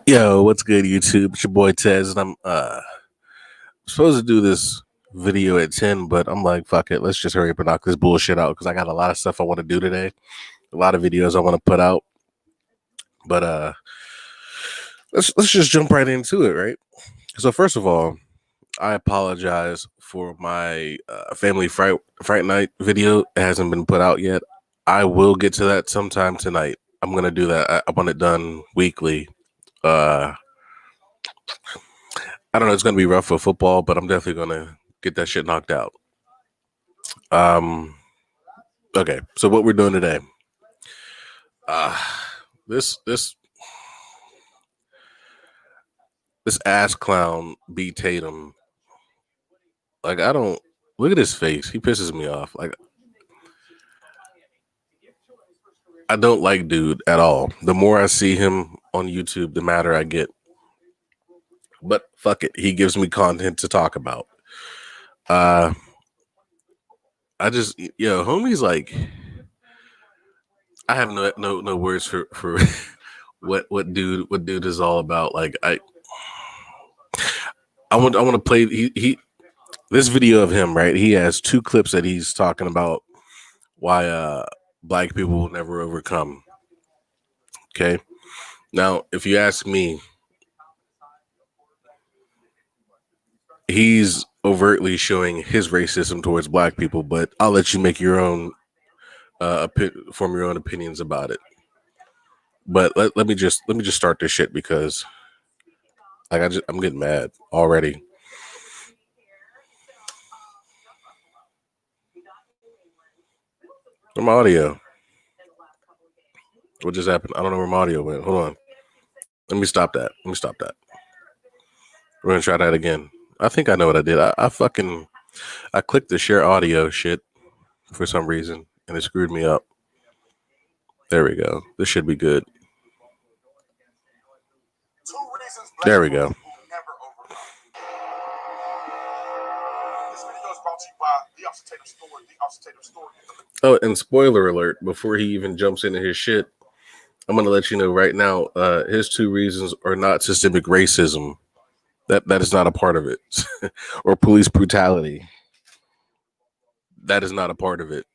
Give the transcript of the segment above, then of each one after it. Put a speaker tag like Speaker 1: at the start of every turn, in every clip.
Speaker 1: Yo, what's good, YouTube? It's your boy Tez, and I'm supposed to do this video at 10, but I'm like, fuck it, let's just hurry up and knock this bullshit out because I got a lot of stuff I want to do today, a lot of videos I want to put out. But let's just jump right into it, right? So first of all, I apologize for my family fright night video. It hasn't been put out yet. I will get to that sometime tonight. I'm gonna do that. I want it done weekly. I don't know. It's gonna be rough for football, but I'm definitely gonna get that shit knocked out. Um. Okay. So what we're doing today? Uh this this this ass clown B Tatum. Like I don't look at his face. He pisses me off. Like I don't like dude at all. The more I see him on YouTube, the madder I get. But fuck it. He gives me content to talk about. Uh I just homie's like I have no words for what dude is all about. Like I want to play he this video of him, right? He has two clips that he's talking about why black people will never overcome. Okay. Now, if you ask me, he's overtly showing his racism towards black people, but I'll let you make your own form your own opinions about it. But let me just start this shit because like I'm getting mad already. Where my audio? What just happened? I don't know where my audio went. Hold on. Let me stop that. We're gonna try that again. I think I know what I did. I clicked the share audio shit for some reason and it screwed me up. There we go. This should be good. There we go. Oh, and spoiler alert, before he even jumps into his shit, I'm gonna let you know right now, his two reasons are not systemic racism. That is not a part of it. Or police brutality. That is not a part of it.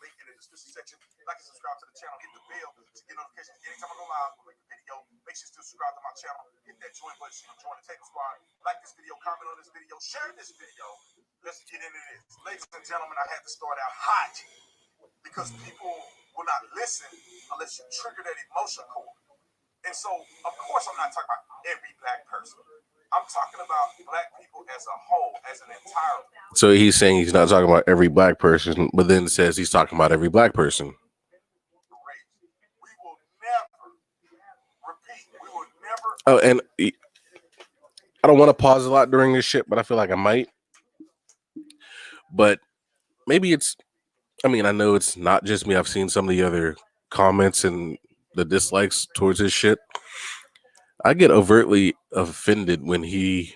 Speaker 1: Make sure you subscribe to my channel, hit that join button, join the Tatum Squad, like this video, comment on this video, share this video. Let's get into this. Ladies and gentlemen, I had to start out hot because people will not listen unless you trigger that emotion chord. And so, of course, I'm not talking about every black person. I'm talking about black people as a whole, as an entire. So he's saying he's not talking about every black person, but then says he's talking about every black person. Oh, and I don't want to pause a lot during this shit, but I feel like I might. But maybe I know it's not just me. I've seen some of the other comments and the dislikes towards his shit. I get overtly offended when he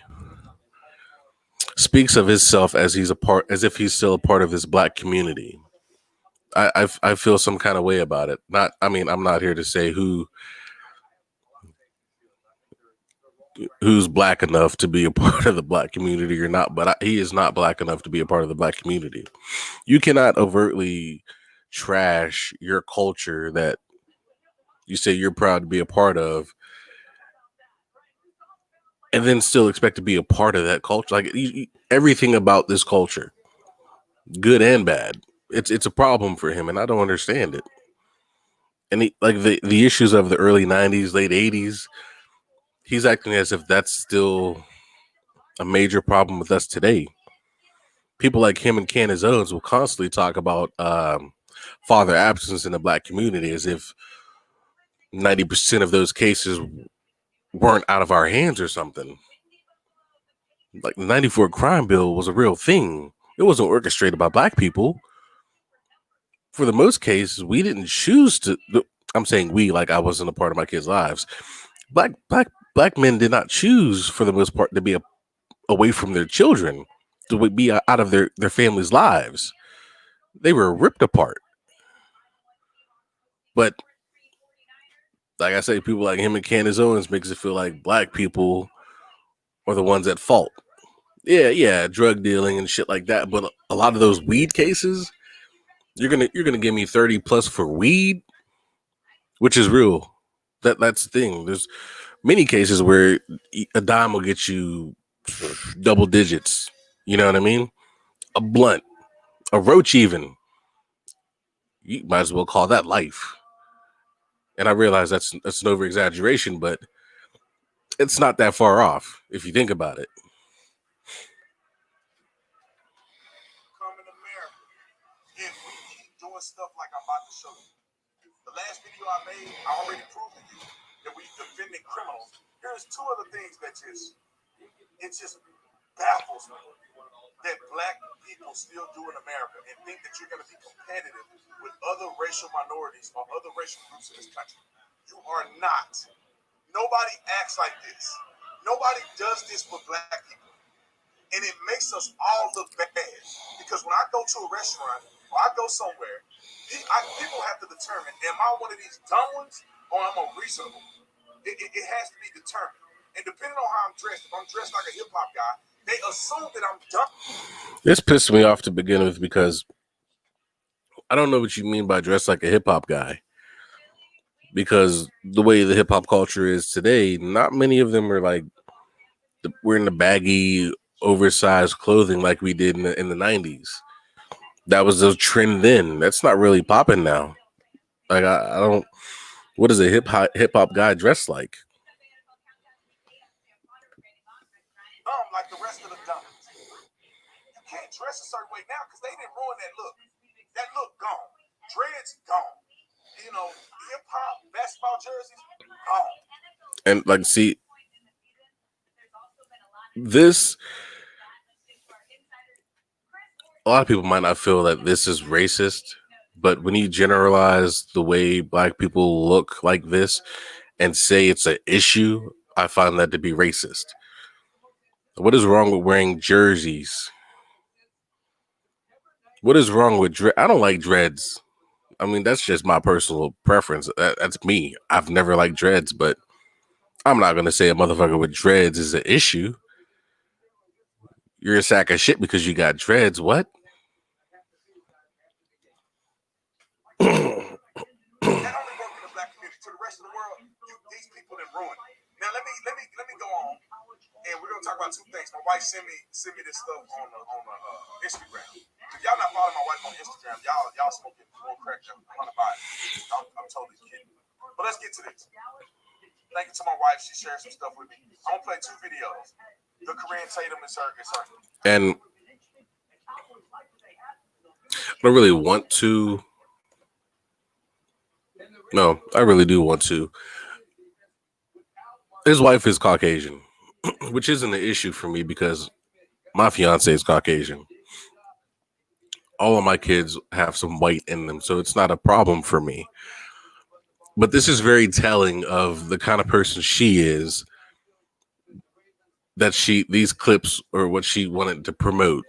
Speaker 1: speaks of himself as as if he's still a part of this black community. I feel some kind of way about it. I'm not here to say who's black enough to be a part of the black community or not, but he is not black enough to be a part of the black community. You cannot overtly trash your culture that you say you're proud to be a part of and then still expect to be a part of that culture. Like everything about this culture, good and bad, it's a problem for him, and I don't understand it. And the issues of the early 90s, late 80s, he's acting as if that's still a major problem with us today. People like him and Candace Owens will constantly talk about father absence in the black community as if 90% of those cases weren't out of our hands or something. Like the 94 crime bill was a real thing. It wasn't orchestrated by black people. For the most cases, we didn't choose to. I'm saying we, like I wasn't a part of my kids' lives. Black men did not choose, for the most part, to be away from their children, to be out of their families' lives. They were ripped apart. But Like I say, people like him and Candace Owens makes it feel like black people are the ones at fault. Yeah, yeah, drug dealing and shit like that. But a lot of those weed cases, you're gonna give me 30 plus for weed, which is real. That's the thing. There's many cases where a dime will get you double digits. You know what I mean? A blunt, a roach, even. You might as well call that life. And I realize that's an over exaggeration, but it's not that far off if you think about it.
Speaker 2: Come in America if we keep doing stuff like I'm about to show you. The last video I made, I already proved to you that we defending criminals. Here's two other things that it just baffles me that black people still do in America and think that you're going to be competitive with other racial minorities or other racial groups in this country. You are not. Nobody acts like this. Nobody does this for black people. And it makes us all look bad. Because when I go to a restaurant or I go somewhere, people have to determine, am I one of these dumb ones or am I reasonable? It has to be determined. And depending on how I'm dressed, if I'm dressed like a hip-hop guy, they assume that I'm dumb.
Speaker 1: This pissed me off to begin with because I don't know what you mean by dress like a hip-hop guy. Because the way the hip-hop culture is today, not many of them are like wearing the baggy, oversized clothing like we did in the 90s. That was the trend then. That's not really popping now. Like I don't. What does a hip hop guy dress like?
Speaker 2: Like the rest of the dummies. You can't dress a certain way now because they didn't ruin that look. That look gone. Dreads gone. You know, hip hop basketball jerseys gone.
Speaker 1: And like, see, this. A lot of people might not feel that this is racist, but when you generalize the way black people look like this and say it's an issue, I find that to be racist. What is wrong with wearing jerseys? What is wrong with I don't like dreads. I mean, that's just my personal preference. That's me. I've never liked dreads, but I'm not going to say a motherfucker with dreads is an issue. You're a sack of shit because you got dreads. What?
Speaker 2: That only work in the black community. To the rest of the world, these people that ruin it. Now let me go on, and we're gonna talk about two things. My wife sent me this stuff on Instagram. If y'all not following my wife on Instagram, y'all smoking more crack than Hunter Biden. I'm totally kidding. But let's get to this. Thank you to my wife. She shared some stuff with me. I'm gonna play two videos. The Korean Tatum is her.
Speaker 1: And I don't really want to. No, I really do want to. His wife is Caucasian, which isn't an issue for me because my fiance is Caucasian. All of my kids have some white in them, so it's not a problem for me. But this is very telling of the kind of person she is. That these clips are what she wanted to promote.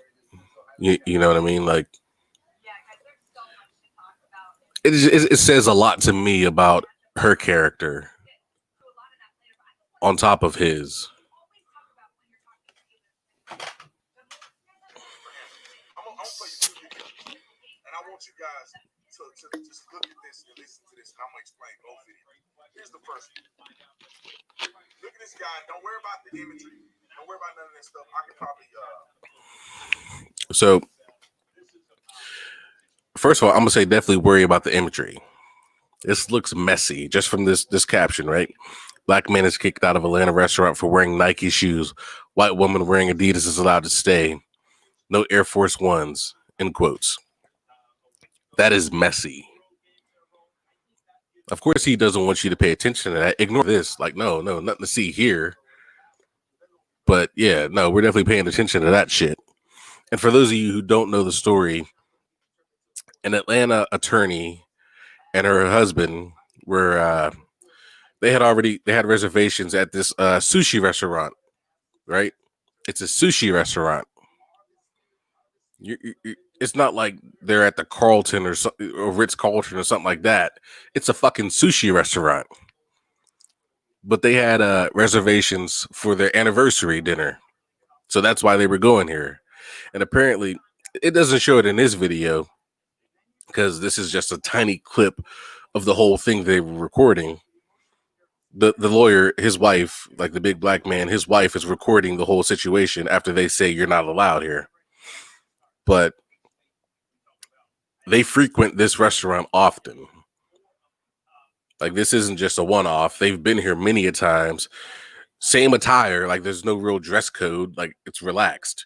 Speaker 1: You know what I mean? Like, it says a lot to me about her character on top of his.
Speaker 2: I'm gonna play you two videos, and I want you guys to just look at this and listen to this, and I'm gonna explain both videos. Here's the first one. Look at this guy. Don't worry about the imagery. Don't worry about none of this stuff. I could probably
Speaker 1: So, first of all, I'm gonna say definitely worry about the imagery. This looks messy just from this caption, right? Black man is kicked out of Atlanta restaurant for wearing Nike shoes. White woman wearing Adidas is allowed to stay. No Air Force Ones, in quotes. That is messy. Of course, he doesn't want you to pay attention to that. Ignore this. Like, no, nothing to see here. But yeah, no, we're definitely paying attention to that shit. And for those of you who don't know the story, an Atlanta attorney and her husband were they had reservations at this sushi restaurant, right? It's a sushi restaurant. It's not like they're at the Carlton or Ritz Carlton or something like that. It's a fucking sushi restaurant. but they had reservations for their anniversary dinner. So that's why they were going here. And apparently, it doesn't show it in this video because this is just a tiny clip of the whole thing they were recording. The lawyer, his wife, like the big black man, his wife is recording the whole situation after they say you're not allowed here. But they frequent this restaurant often. Like, this isn't just a one-off. They've been here many a times. Same attire, like there's no real dress code, like it's relaxed.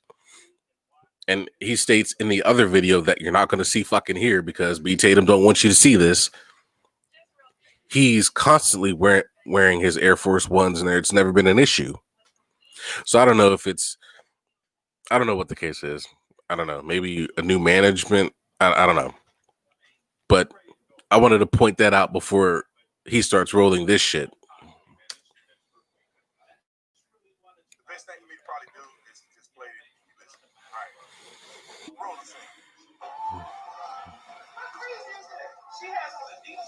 Speaker 1: And he states in the other video that you're not going to see fucking here because B. Tatum don't want you to see this. He's constantly wearing his Air Force Ones in there. It's never been an issue. So I don't know what the case is. I don't know. Maybe a new management. I don't know. But I wanted to point that out before he starts rolling this shit.
Speaker 2: The best thing for me to probably do is just play it. Listen. All right. Roll the scene. How crazy is that? She has on Adidas.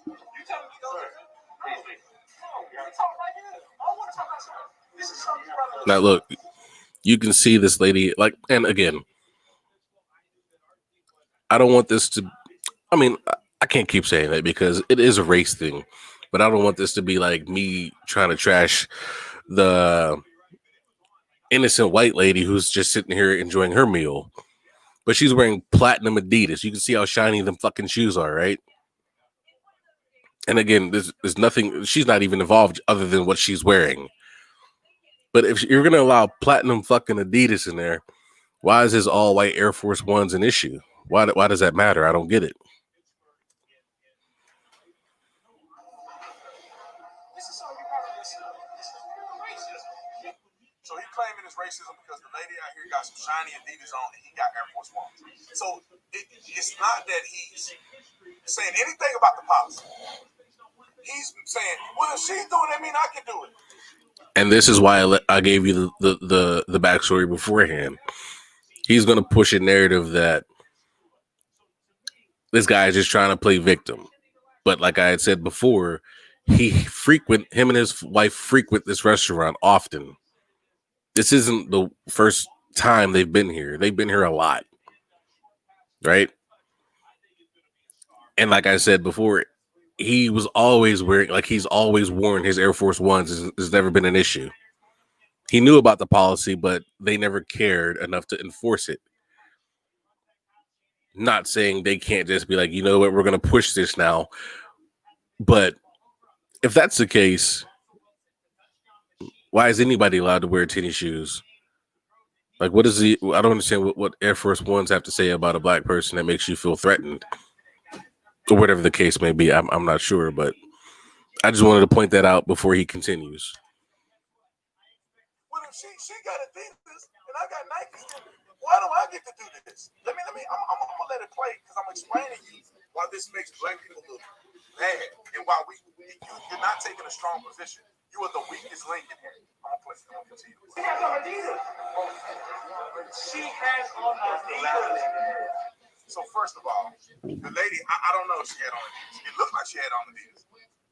Speaker 2: You telling me go there? Crazy. Come on, we gotta talk right here. I don't want to talk outside. This is something you rather.
Speaker 1: Now look, you can see this lady, like, and again, I don't want this to, I mean, I can't keep saying that because it is a race thing, but I don't want this to be like me trying to trash the innocent white lady who's just sitting here enjoying her meal. But she's wearing platinum Adidas. You can see how shiny them fucking shoes are, right? And again, there's nothing, she's not even involved other than what she's wearing. But if you're going to allow platinum fucking Adidas in there, why is his all white Air Force Ones an issue? Why does that matter? I don't get it.
Speaker 2: So he claiming it's racism because the lady out here got some shiny Adidas on and he got Air Force Ones. So it's not that he's saying anything about the policy. He's saying, well, if she's doing it, I mean, I can do it.
Speaker 1: And this is why I gave you the backstory beforehand. He's going to push a narrative that this guy is just trying to play victim. But like I had said before, him and his wife frequent this restaurant often. This isn't the first time they've been here. They've been here a lot. Right? And like I said before, he was always wearing, like he's always worn his Air Force Ones. It's never been an issue. He knew about the policy, but they never cared enough to enforce it. Not saying they can't just be like, you know what, we're going to push this now. But if that's the case, why is anybody allowed to wear tennis shoes? Like, what is I don't understand what Air Force Ones have to say about a black person that makes you feel threatened. Or whatever the case may be. I'm not sure, but I just wanted to point that out before he continues.
Speaker 2: Well, if she got Adidas and I got Nikes, why do I get to do this? I'm gonna let it play because I'm explaining to you why this makes black people look bad and why you're not taking a strong position. You are the weakest link in here. I'm gonna continue. She has on Adidas. She has on Adidas. So first of all, the lady, I don't know if she had on Adidas. It looked like she had on Adidas.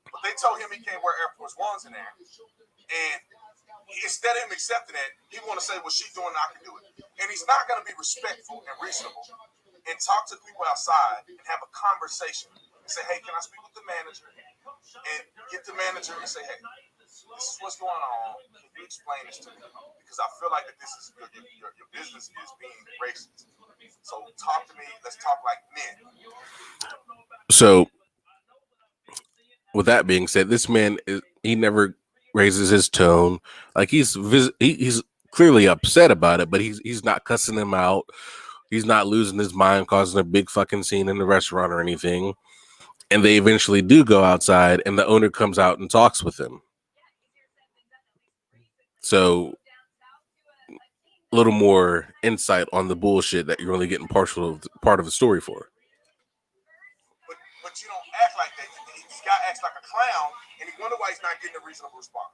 Speaker 2: But they told him he can't wear Air Force Ones in there. And instead of him accepting it, he want to say, well, she's doing it, I can do it. And he's not going to be respectful and reasonable and talk to the people outside and have a conversation and say, hey, can I speak with the manager? And get the manager and say, hey, this is what's going on. Can you explain this to me? Because I feel like that this is your business is being racist. So talk to me. Let's talk like men.
Speaker 1: So, with that being said, this man he never raises his tone. Like he's clearly upset about it, but he's not cussing him out. He's not losing his mind, causing a big fucking scene in the restaurant or anything. And they eventually do go outside, and the owner comes out and talks with him. So, a little more insight on the bullshit that you're only getting part of the story for.
Speaker 2: But you don't act like that. This guy acts like a clown, and he wonder why he's not getting a reasonable response.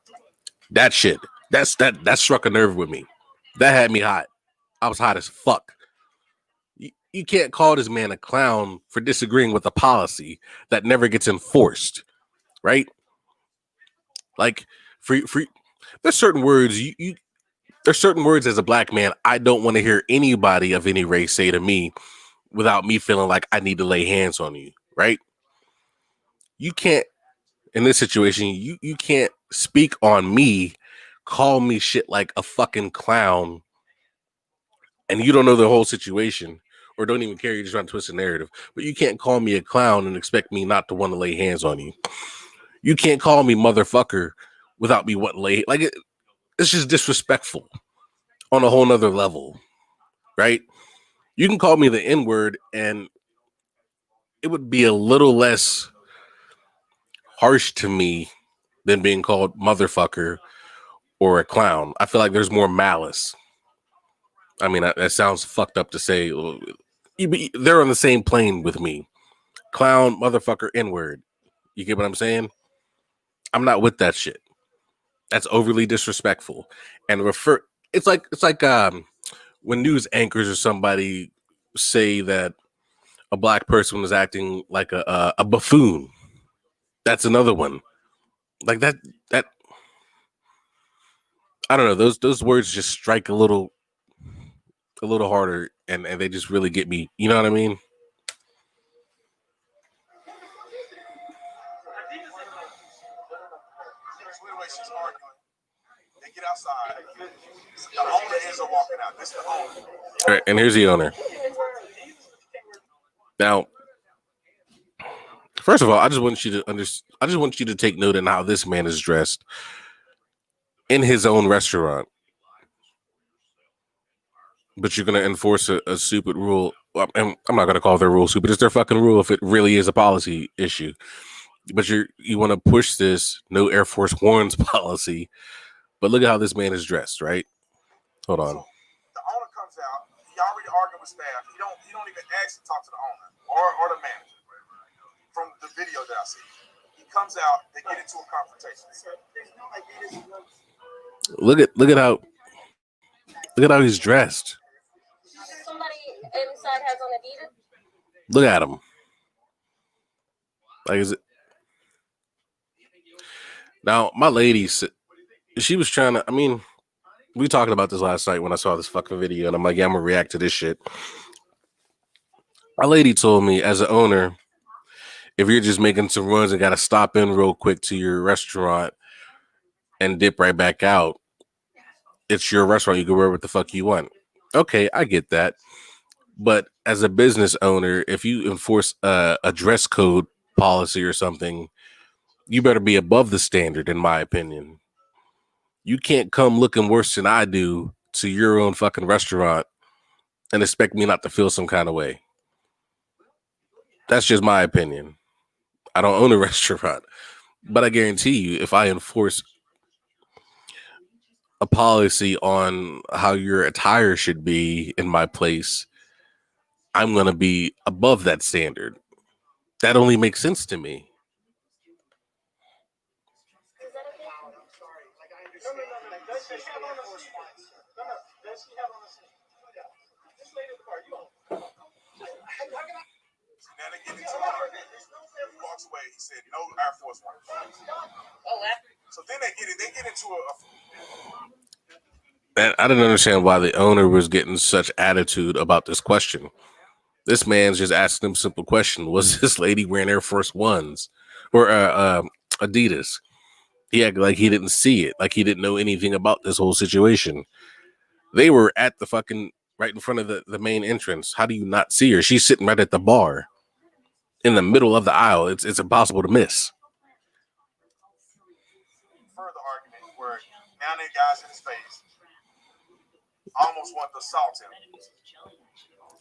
Speaker 1: That shit. That struck a nerve with me. That had me hot. I was hot as fuck. You can't call this man a clown for disagreeing with a policy that never gets enforced, right? Like, free. There's certain words there's certain words as a black man I don't want to hear anybody of any race say to me without me feeling like I need to lay hands on you, right? You can't, in this situation, you can't speak on me, call me shit like a fucking clown, and you don't know the whole situation or don't even care. You're just trying to twist the narrative. But you can't call me a clown and expect me not to want to lay hands on you. You can't call me motherfucker without me wanting to lay. Like, it's just disrespectful on a whole nother level, right? You can call me the N-word and it would be a little less harsh to me than being called motherfucker or a clown. I feel like there's more malice. I mean, that sounds fucked up to say. They're on the same plane with me. Clown, motherfucker, N-word. You get what I'm saying? I'm not with that shit. That's overly disrespectful. And it's like when news anchors or somebody say that a black person was acting like a buffoon. That's another one. Like that I don't know. Those words just strike a little harder, and they just really get me. You know what I mean?
Speaker 2: She's arguing. They get outside. The owner ends up walking out. This is the owner.
Speaker 1: All right, and here's the owner. Now, first of all, I just want you to take note on how this man is dressed in his own restaurant. But you're going to enforce a stupid rule. And I'm not going to call their rule stupid. It's their fucking rule if it really is a policy issue. But you want to push this no Air Force Ones policy. But look at how this man is dressed, right? Hold on.
Speaker 2: So the owner comes out. He already argued with staff. He don't even ask to talk to the owner or the manager. From the video that I see, he comes out. They get into a confrontation.
Speaker 1: Look at how he's dressed.
Speaker 3: Somebody inside has on Adidas.
Speaker 1: Look at him. Like, is it? Now, my lady, she was trying to. I mean, we talked about this last night when I saw this fucking video, and I'm like, yeah, I'm gonna react to this shit. My lady told me, as an owner, if you're just making some runs and got to stop in real quick to your restaurant and dip right back out, it's your restaurant. You can wear what the fuck you want. Okay, I get that. But as a business owner, if you enforce a dress code policy or something, you better be above the standard, in my opinion. You can't come looking worse than I do to your own fucking restaurant and expect me not to feel some kind of way. That's just my opinion. I don't own a restaurant, but I guarantee you, if I enforce a policy on how your attire should be in my place, I'm going to be above that standard. That only makes sense to me.
Speaker 2: Now they get into it. He walks away. He said, "No Air Force One." So then they get into a.
Speaker 1: And I didn't understand why the owner was getting such attitude about this question. This man's just asking him a simple question: was this lady wearing Air Force Ones or Adidas? He acted like he didn't see it, like he didn't know anything about this whole situation. They were at the fucking right in front of the main entrance. How do you not see her? She's sitting right at the bar in the middle of the aisle. It's impossible to miss.
Speaker 2: Further argument where now they guys in his face almost want to assault him.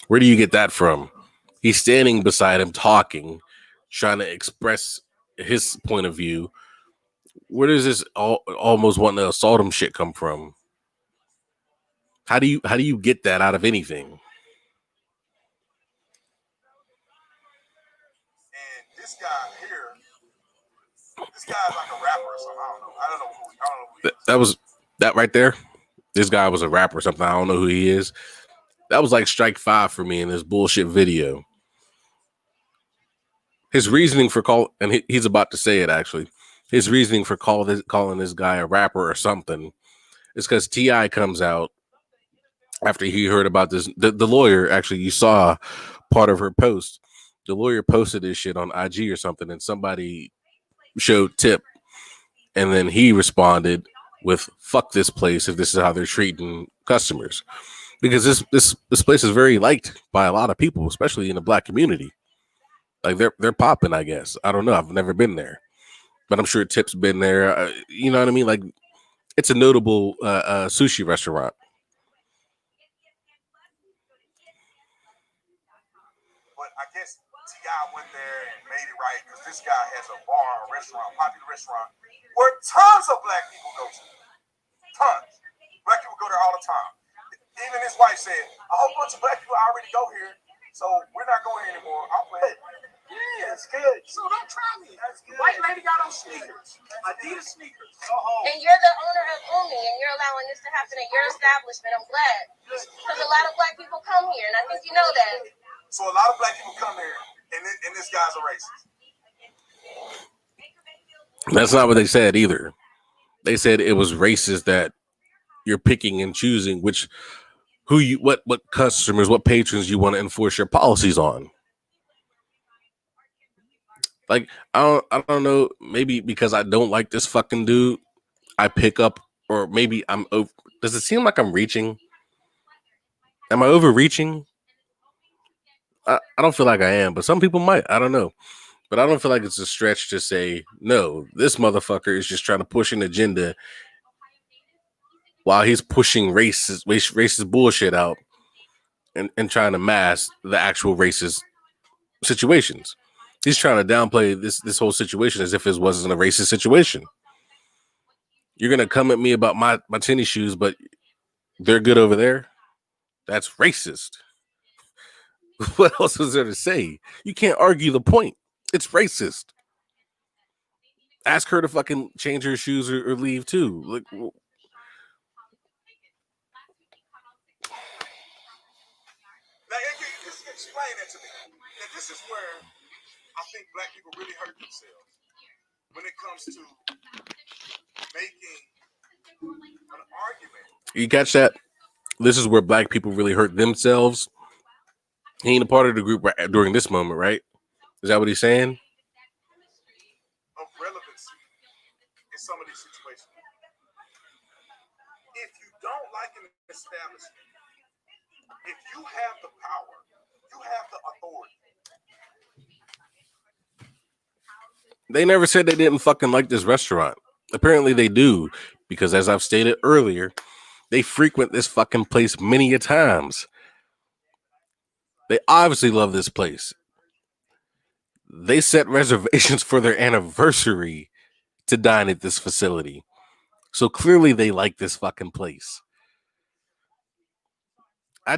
Speaker 1: Where do you get that from? He's standing beside him talking, trying to express his point of view. Where does this almost wanting to assault him shit come from? How do you get that out of anything?
Speaker 2: And this guy here, this guy's like a rapper or something. I don't know who he is.
Speaker 1: That was that right there. This guy was a rapper or something. I don't know who he is. That was like strike 5 for me in this bullshit video. His reasoning for he's about to say it actually. his reasoning for calling this guy a rapper or something is because T.I. comes out after he heard about this. The lawyer, actually, you saw part of her post. The lawyer posted this shit on IG or something, and somebody showed Tip, and then he responded with "fuck this place" if this is how they're treating customers, because this place is very liked by a lot of people, especially in the Black community. Like they're popping, I guess. I don't know. I've never been there, but I'm sure Tip's been there. You know what I mean? Like it's a notable sushi restaurant.
Speaker 2: But I guess T.I. went there and made it right because this guy has a bar, a restaurant, popular restaurant, where tons of Black people go to. Tons. Black people go there all the time. Even his wife said, a whole bunch of Black people already go here, so we're not going here anymore. I'll play it. Yeah, it's good. So don't try me. That's good. White lady got on sneakers. Adidas sneakers.
Speaker 3: And you're the owner of Umi, and you're allowing this to happen at your establishment. I'm glad. Because a lot of Black people come here, and I think you know that.
Speaker 2: So a lot of Black people come here, and this guy's a racist.
Speaker 1: That's not what they said either. They said it was racist that you're picking and choosing what customers, what patrons you want to enforce your policies on. Like I don't know, maybe because I don't like this fucking dude, I pick up, or maybe I'm over. Does it seem like I'm reaching? Am I overreaching? I don't feel like I am, but some people might. I don't know. But I don't feel like it's a stretch to say, no, this motherfucker is just trying to push an agenda while he's pushing racist bullshit out and trying to mask the actual racist situations. He's trying to downplay this whole situation as if it wasn't a racist situation. You're going to come at me about my tennis shoes, but they're good over there? That's racist. What else is there to say? You can't argue the point. It's racist. Ask her to fucking change her shoes or leave too. Like,
Speaker 2: explain that to me. And this is where I think Black people really hurt themselves when it comes to making an argument.
Speaker 1: You catch that? This is where Black people really hurt themselves. He ain't a part of the group during this moment, right? Is that what he's saying?
Speaker 2: Of relevancy in some of these situations. If you don't like an establishment, if you have the power, you have the authority.
Speaker 1: They never said they didn't fucking like this restaurant. Apparently they do, because as I've stated earlier, they frequent this fucking place many a times. They obviously love this place. They set reservations for their anniversary to dine at this facility. So clearly they like this fucking place. I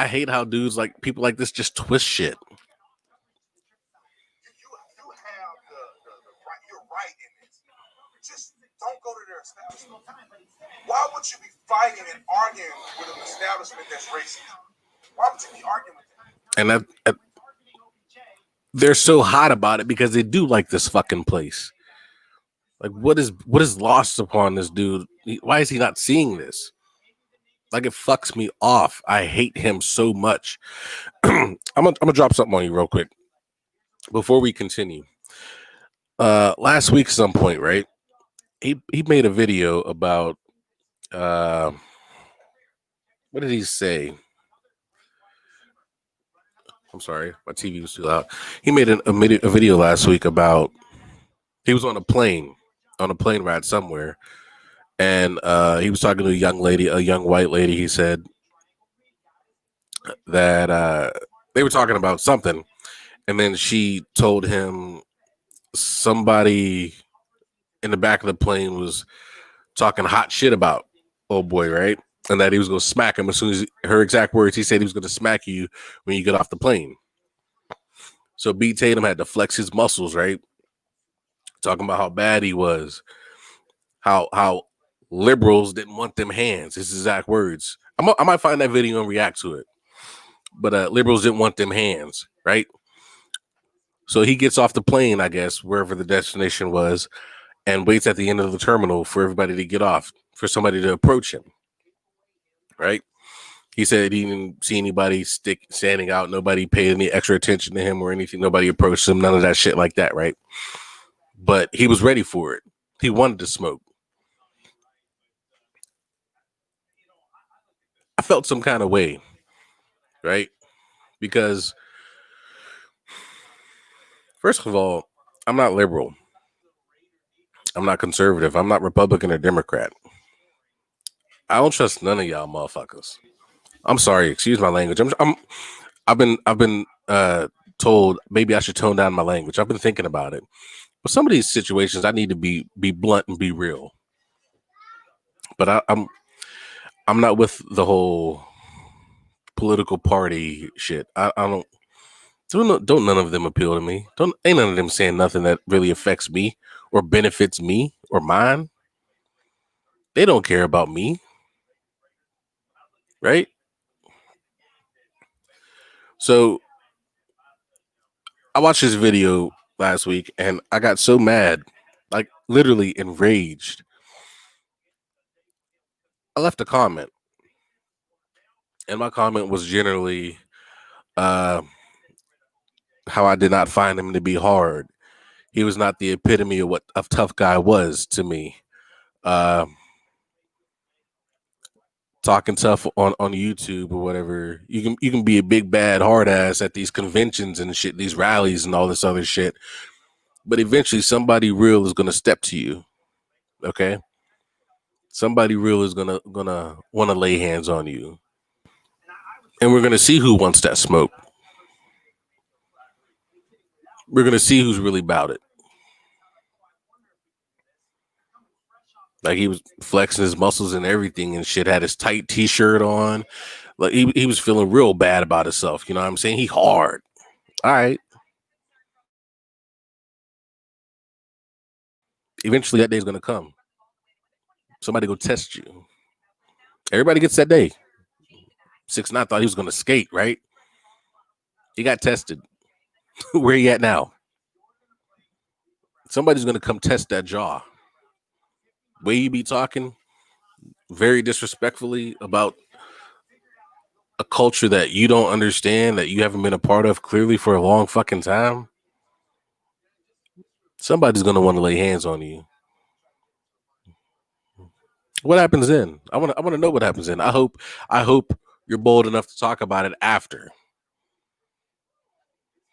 Speaker 1: hate how dudes like people like this just twist shit.
Speaker 2: You have the right, you're right in this. Just don't go to their establishment. Why would you be fighting and arguing with an establishment that's racist? Why would you be arguing with them?
Speaker 1: And they're so hot about it because they do like this fucking place. Like, what is lost upon this dude? Why is he not seeing this? Like, it fucks me off. I hate him so much. I'm gonna drop something on you real quick before we continue. Last week, some point, right? He made a video about what did he say? I'm sorry, my TV was too loud. He made a video last week about he was on a plane ride somewhere, and he was talking to a young lady, a young white lady. He said that they were talking about something, and then she told him somebody in the back of the plane was talking hot shit about old boy, right? And that he was going to smack him as soon as her exact words. He said he was going to smack you when you get off the plane. So B. Tatum had to flex his muscles, right? Talking about how bad he was, how liberals didn't want them hands. His exact words. I might find that video and react to it. But liberals didn't want them hands, right? So he gets off the plane, I guess, wherever the destination was, and waits at the end of the terminal for everybody to get off, for somebody to approach him. Right? He said he didn't see anybody standing out. Nobody paid any extra attention to him or anything. Nobody approached him. None of that shit like that, right? But he was ready for it. He wanted to smoke. I felt some kind of way, right? Because, first of all, I'm not liberal. I'm not conservative. I'm not Republican or Democrat. I don't trust none of y'all motherfuckers. I'm sorry, excuse my language. I've been told maybe I should tone down my language. I've been thinking about it. But some of these situations I need to be blunt and be real. But I'm not with the whole political party shit. I don't none of them appeal to me. Ain't none of them saying nothing that really affects me or benefits me or mine. They don't care about me. Right? So I watched this video last week and I got so mad, like literally enraged. I left a comment, and my comment was generally how I did not find him to be hard. He was not the epitome of what a tough guy was to me. Talking tough on YouTube or whatever. You can be a big bad hard ass at these conventions and shit, these rallies and all this other shit. But eventually somebody real is gonna step to you. Okay? Somebody real is gonna want to lay hands on you. And we're gonna see who wants that smoke. We're gonna see who's really about it. Like he was flexing his muscles and everything and shit, had his tight t-shirt on. Like he was feeling real bad about himself. You know what I'm saying? He hard. All right. Eventually that day's gonna come. Somebody go test you. Everybody gets that day. 6ix9ine thought he was gonna skate, right? He got tested. Where he at now? Somebody's gonna come test that jaw. Way you be talking very disrespectfully about a culture that you don't understand, that you haven't been a part of clearly for a long fucking time. Somebody's gonna want to lay hands on you. What happens then? I want to know what happens then. I hope you're bold enough to talk about it after.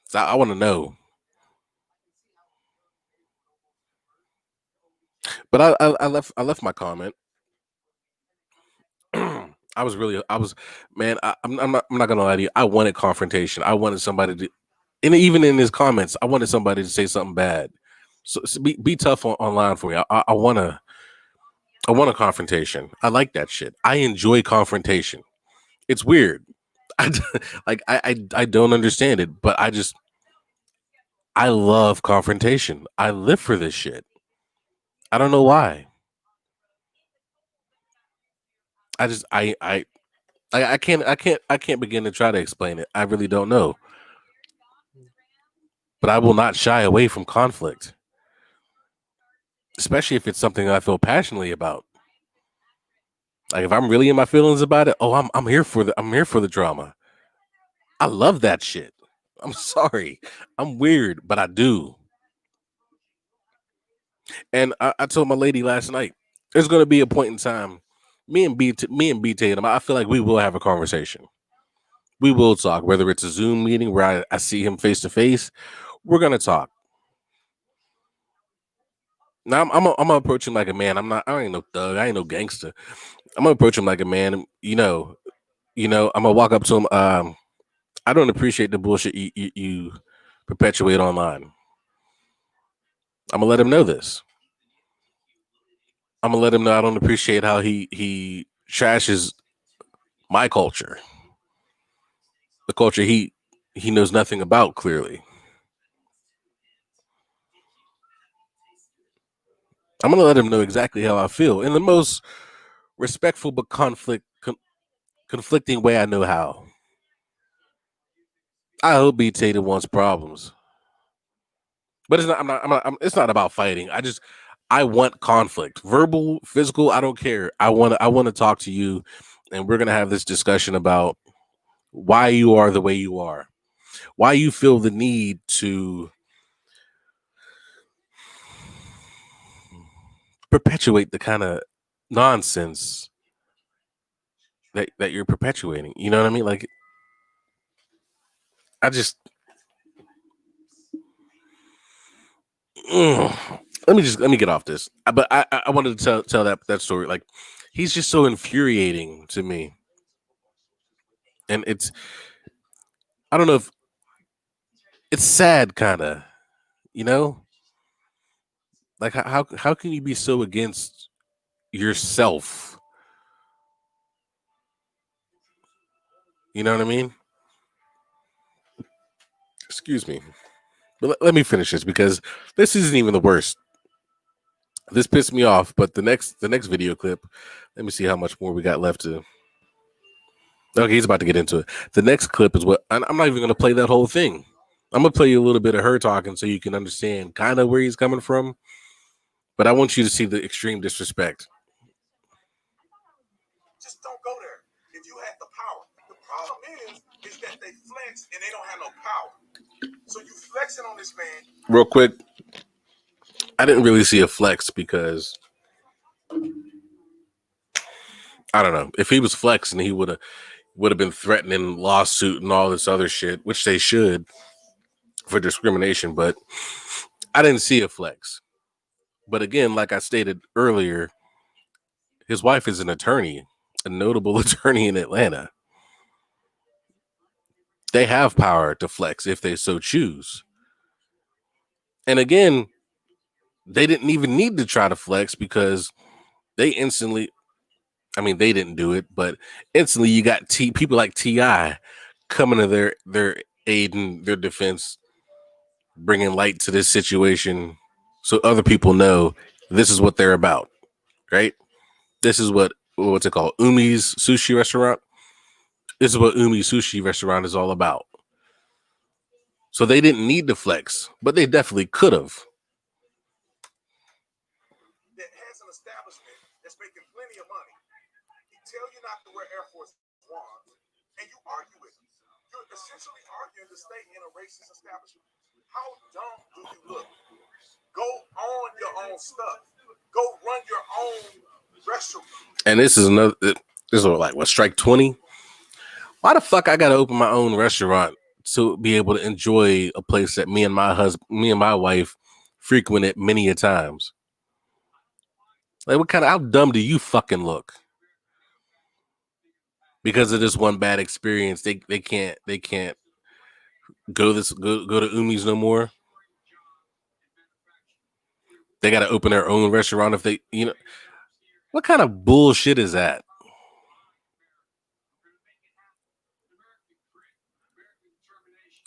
Speaker 1: So I want to know. But I left my comment. I was man. I'm not gonna lie to you. I wanted confrontation. I wanted somebody to, and even in his comments, I wanted somebody to say something bad. So be tough online for me. I want a confrontation. I like that shit. I enjoy confrontation. It's weird. I don't understand it, but I love confrontation. I live for this shit. I don't know why. I can't begin to try to explain it. I really don't know. But I will not shy away from conflict, especially if it's something I feel passionately about. Like if I'm really in my feelings about it, I'm here for the drama. I love that shit. I'm sorry. I'm weird, but I do. And I told my lady last night, there's gonna be a point in time, me and B Tatum, I feel like we will have a conversation. We will talk, whether it's a Zoom meeting where I see him face to face. We're gonna talk. Now I'm gonna approach him like a man. I ain't no thug. I ain't no gangster. I'm gonna approach him like a man. You know. I'm gonna walk up to him. I don't appreciate the bullshit you perpetuate online. I'm gonna let him know this. I'm gonna let him know I don't appreciate how he trashes my culture, the culture he knows nothing about. Clearly, I'm gonna let him know exactly how I feel in the most respectful but conflicting way I know how. I hope B Tatum wants problems, but it's not. It's not about fighting. I want conflict, verbal, physical. I don't care. I want to talk to you, and we're gonna have this discussion about why you are the way you are, why you feel the need to perpetuate the kind of nonsense that you're perpetuating. You know what I mean? Like, I just let me get off this. But I wanted to tell that story. Like, he's just so infuriating to me, and I don't know if it's sad, kind of. You know, like how can you be so against yourself? You know what I mean? Excuse me. But let me finish this because this isn't even the worst. This pissed me off, but the next video clip, let me see how much more we got left to. Okay, he's about to get into it. The next clip is what I'm not even going to play that whole thing. I'm going to play you a little bit of her talking so you can understand kind of where he's coming from. But I want you to see the extreme disrespect.
Speaker 2: Just don't go there. If you had the power, the problem is that they flex and they don't have no power. So you flexing on this man.
Speaker 1: Real quick, I didn't really see a flex because I don't know if he was flexing, he would have been threatening lawsuit and all this other shit, which they should for discrimination. But I didn't see a flex. But again, like I stated earlier, his wife is an attorney, a notable attorney in Atlanta. They have power to flex if they so choose. And again, they didn't even need to try to flex because they instantly, I mean, they didn't do it, but instantly you got people like T.I. coming to their aid and their defense, bringing light to this situation so other people know this is what they're about, right? This is what's it called? Umi's Sushi Restaurant. This is what Umi's Sushi Restaurant is all about. So they didn't need to flex, but they definitely could have.
Speaker 2: That has an establishment that's making plenty of money. He tell you not to wear Air Force Ones, and you argue with him. You're essentially arguing to stay in a racist establishment. How dumb do you look? Go on your own stuff. Go run your own restaurant.
Speaker 1: And this is like what, strike 20? Why the fuck I gotta open my own restaurant to be able to enjoy a place that me and my wife frequented many a times? Like, how dumb do you fucking look? Because of this one bad experience, they can't go to Umi's no more. They gotta open their own restaurant if they, what kind of bullshit is that?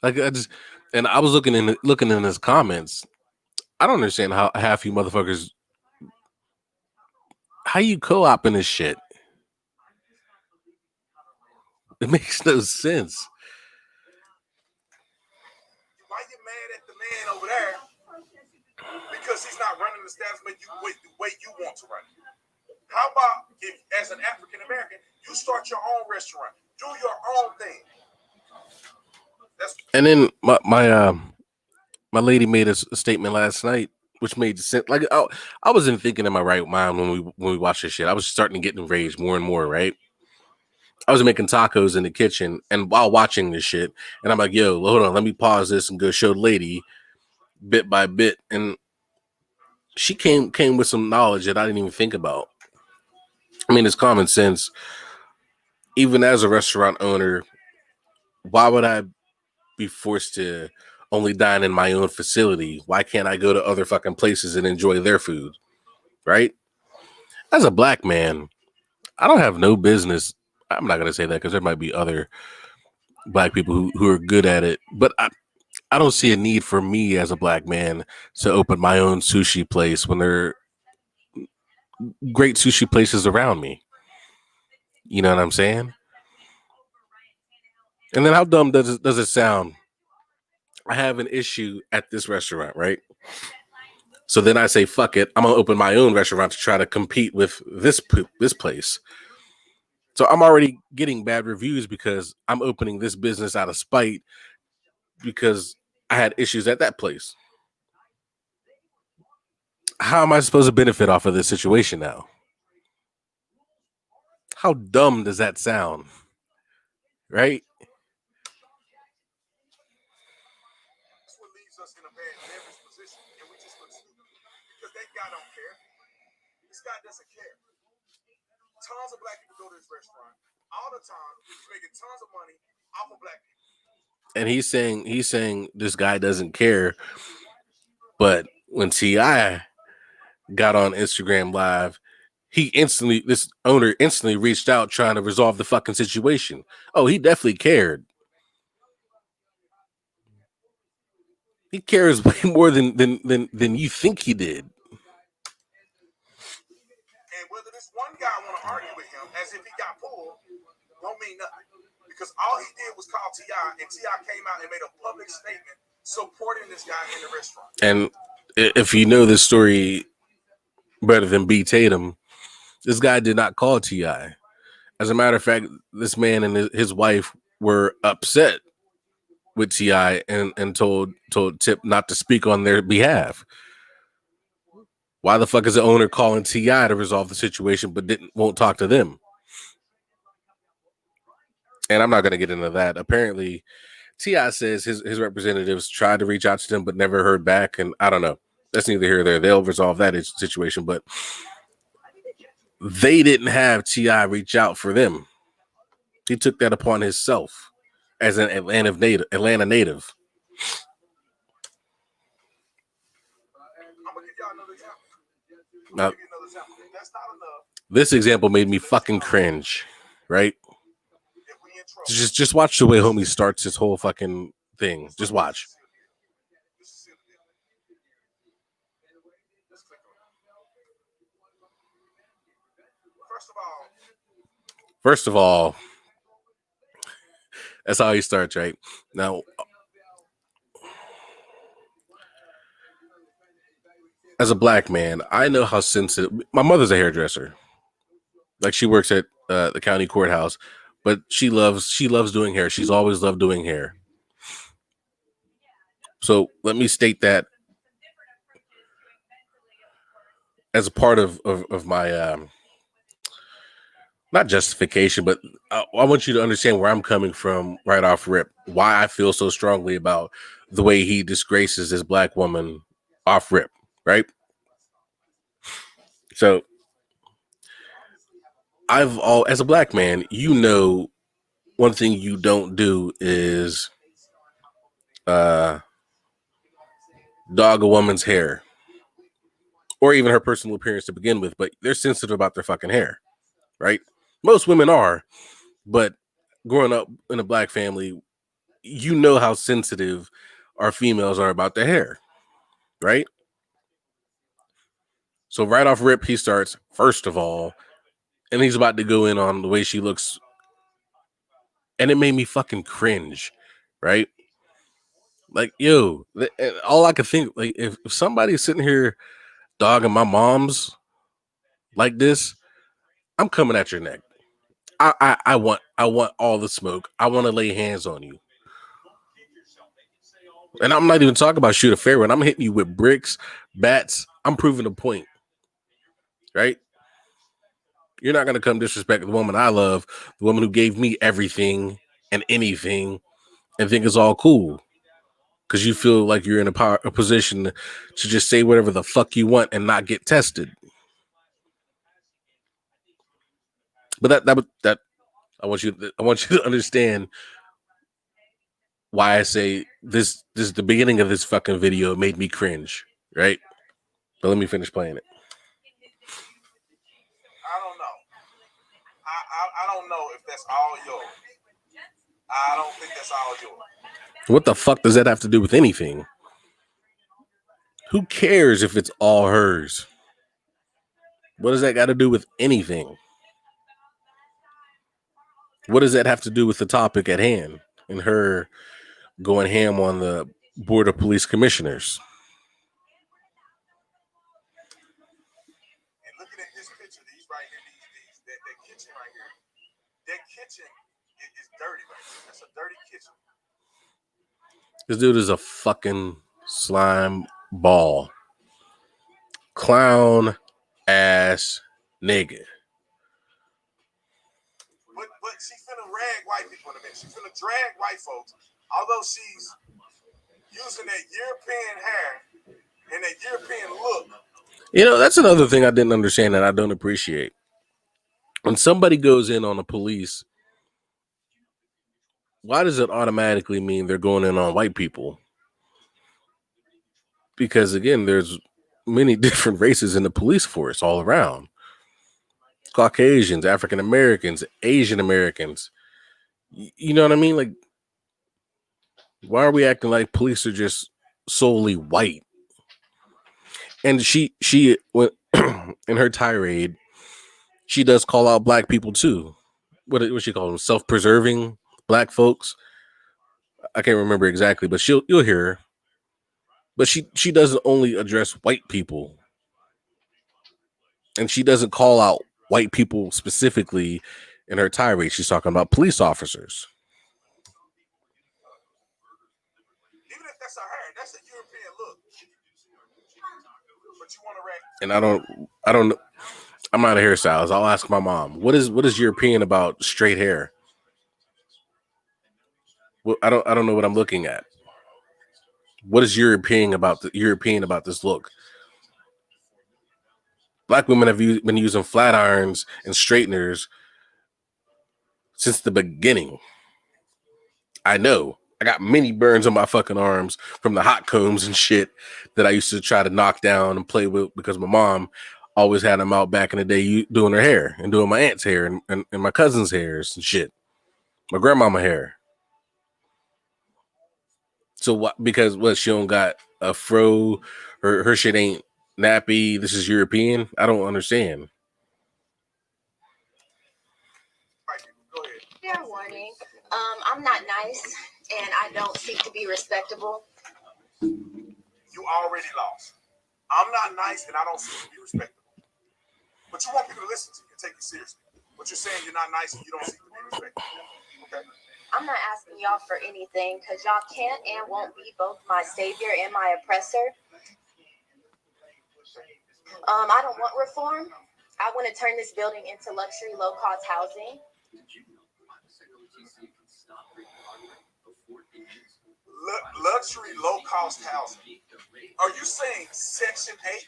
Speaker 1: Like, I was looking in his comments. I don't understand how half you motherfuckers, how you co-oping this shit. It makes no sense.
Speaker 2: Why you mad at the man over there? Because he's not running the establishment the way you want to run it. How about if, as an African American, you start your own restaurant, do your own thing?
Speaker 1: And then my lady made a statement last night, which made sense. Like, I wasn't thinking in my right mind when we watched this shit. I was starting to get enraged more and more, right? I was making tacos in the kitchen and while watching this shit, and I'm like, yo, hold on, let me pause this and go show the lady bit by bit. And she came with some knowledge that I didn't even think about. I mean, it's common sense. Even as a restaurant owner, why would I be forced to only dine in my own facility? Why can't I go to other fucking places and enjoy their food? Right? As a black man, I don't have no business. I'm not going to say that because there might be other black people who are good at it. But I don't see a need for me as a black man to open my own sushi place when there are great sushi places around me. You know what I'm saying? And then how dumb does it sound? I have an issue at this restaurant, right? So then I say, fuck it, I'm gonna open my own restaurant to try to compete with this place. So I'm already getting bad reviews because I'm opening this business out of spite because I had issues at that place. How am I supposed to benefit off of this situation now? How dumb does that sound? Right?
Speaker 2: That's what leaves us in a bad leverage position, and we just look stupid because that guy don't care. This guy doesn't care. Tons of black people go to this restaurant all the time. He's making tons of money off of black people.
Speaker 1: And he's saying this guy doesn't care, but when T.I. got on Instagram Live, this owner instantly reached out trying to resolve the fucking situation. Oh, he definitely cared. He cares way more than you think he did.
Speaker 2: And whether this one guy want to argue with him as if he got pulled, don't mean nothing. Because all he did was call T.I., and T.I. came out and made a public statement supporting this guy in the restaurant.
Speaker 1: And if you know this story better than B. Tatum, this guy did not call T.I. As a matter of fact, this man and his wife were upset with T.I. and told Tip not to speak on their behalf. Why the fuck is the owner calling T.I. to resolve the situation but won't talk to them? And I'm not going to get into that. Apparently, T.I. says his representatives tried to reach out to them but never heard back. And I don't know. That's neither here nor there. They'll resolve that situation. But they didn't have T.I. reach out for them. He took that upon himself as an Atlanta native.
Speaker 2: I'm gonna give y'all another example.
Speaker 1: Now,
Speaker 2: That's not enough.
Speaker 1: this example made me fucking cringe, right?
Speaker 2: If we in trouble,
Speaker 1: Just watch the way homie starts his whole fucking thing. Just watch.
Speaker 2: this is it. Let's click on it.
Speaker 1: First of all, that's how he starts, right? Now, as a black man, I know how sensitive. My mother's a hairdresser. Like, she works at the county courthouse, but she loves doing hair. She's always loved doing hair. So let me state that as a part of my not justification, but I want you to understand where I'm coming from right off rip. Why I feel so strongly about the way he disgraces this black woman off rip, right? So as a black man, you know, one thing you don't do is dog a woman's hair or even her personal appearance to begin with, but they're sensitive about their fucking hair, right? Most women are, but growing up in a black family, you know how sensitive our females are about their hair, right? So right off rip, he starts, first of all, and he's about to go in on the way she looks, and it made me fucking cringe, right? Like, yo, all I could think, like, if somebody's sitting here dogging my mom's like this, I'm coming at your neck. I want all the smoke. I want to lay hands on you. And I'm not even talking about shoot a fair one. I'm hitting you with bricks, bats. I'm proving a point. Right? You're not going to come disrespect the woman I love, the woman who gave me everything and anything, and think it's all cool. Because you feel like you're in a position to just say whatever the fuck you want and not get tested. But that I want you to understand why I say this is the beginning of this fucking video made me cringe, right? But let me finish playing it.
Speaker 2: I don't know. I don't know if that's all yours. I don't think that's all yours.
Speaker 1: What the fuck does that have to do with anything? Who cares if it's all hers? What does that got to do with anything? What does that have to do with the topic at hand and her going ham on the Board of Police Commissioners? This dude is a fucking slime ball. Clown ass nigga.
Speaker 2: But she finna rag white people in a minute. She finna drag white folks. Although she's using that European hair and that European look.
Speaker 1: You know, that's another thing I didn't understand and I don't appreciate. When somebody goes in on the police, why does it automatically mean they're going in on white people? Because again, there's many different races in the police force all around. Caucasians, African Americans, Asian Americans. You know what I mean? Like, why are we acting like police are just solely white? And she went in her tirade, she does call out black people too. What she call them? Self-preserving black folks. I can't remember exactly, but you'll hear her. But she doesn't only address white people, and she doesn't call out white people specifically in her tirade. She's talking about police officers.
Speaker 2: Even if that's a hair, that's a European look. But you want to rag.
Speaker 1: And I don't. I'm not a hairstylist. I'll ask my mom. What is European about straight hair? Well, I don't know what I'm looking at. What is European about this look? Black women have been using flat irons and straighteners since the beginning. I know. I got many burns on my fucking arms from the hot combs and shit that I used to try to knock down and play with because my mom always had them out back in the day doing her hair and doing my aunt's hair and my cousin's hairs and shit. My grandmama hair. So what? Because she don't got a fro, her shit ain't nappy. This is European. I don't understand.
Speaker 3: Fair warning. I'm not nice, and I don't seek to be respectable.
Speaker 2: You already lost. I'm not nice, and I don't seek to be respectable. But you want people to listen to you and take you seriously. But you're saying you're not nice and you don't seek to be respectable. Okay.
Speaker 3: I'm not asking y'all for anything because y'all can't and won't be both my savior and my oppressor. I don't want reform. I want to turn this building into luxury, low-cost housing.
Speaker 2: Luxury, low-cost housing. Are you saying Section 8?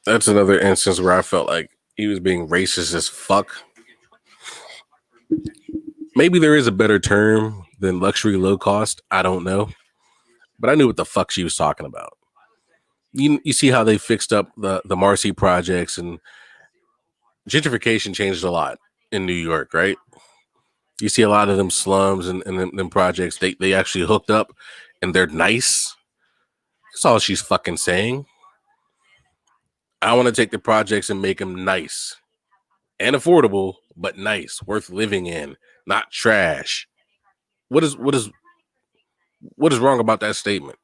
Speaker 1: That's another instance where I felt like he was being racist as fuck. Maybe there is a better term than luxury low cost. I don't know. But I knew what the fuck she was talking about. You see how they fixed up the Marcy projects, and gentrification changed a lot in New York, right? You see a lot of them slums and them projects, they actually hooked up and they're nice. That's all she's fucking saying. I want to take the projects and make them nice and affordable, but nice, worth living in, not trash. What is wrong about that statement?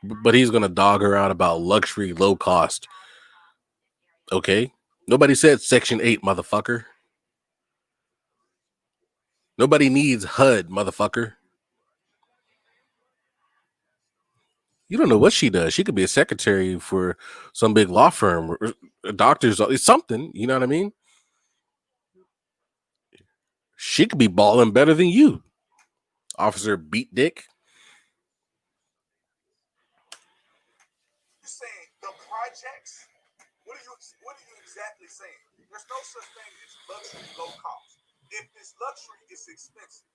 Speaker 1: But he's gonna dog her out about luxury, low cost. Okay, nobody said Section 8, motherfucker. Nobody needs HUD, motherfucker. You don't know what she does. She could be a secretary for some big law firm, or a doctor's, something. You know what I mean? She could be balling better than you, Officer Beat Dick.
Speaker 2: You're saying the projects? What are you exactly saying? There's no such thing as luxury, low cost. If it's luxury, it's expensive.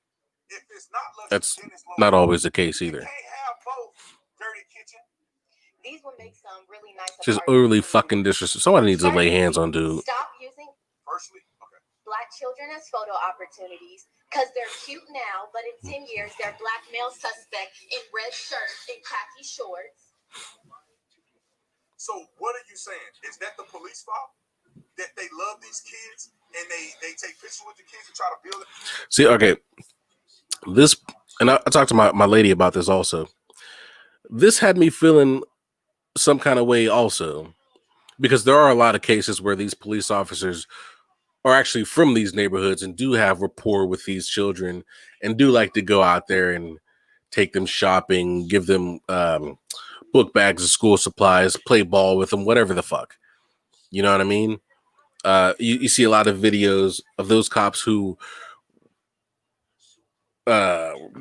Speaker 2: If it's not luxury,
Speaker 1: That's
Speaker 2: then it's low
Speaker 1: not
Speaker 2: cost.
Speaker 1: always the case either.
Speaker 2: You can't have both. Dirty kitchen.
Speaker 3: These would make some really nice.
Speaker 1: Just early fucking disrespect. Somebody needs to lay hands on dude.
Speaker 3: Stop using Black children as photo opportunities because they're cute now, but in 10 years they're black male suspect in red shirts and khaki shorts.
Speaker 2: So what are you saying? Is that the police fault? That they love these kids and they take pictures with the kids and try to build it?
Speaker 1: See, okay. This, and I talked to my lady about this also. This had me feeling some kind of way also, because there are a lot of cases where these police officers are actually from these neighborhoods and do have rapport with these children and do like to go out there and take them shopping, give them book bags of school supplies, play ball with them, whatever the fuck. You know what I mean? You see a lot of videos of those cops who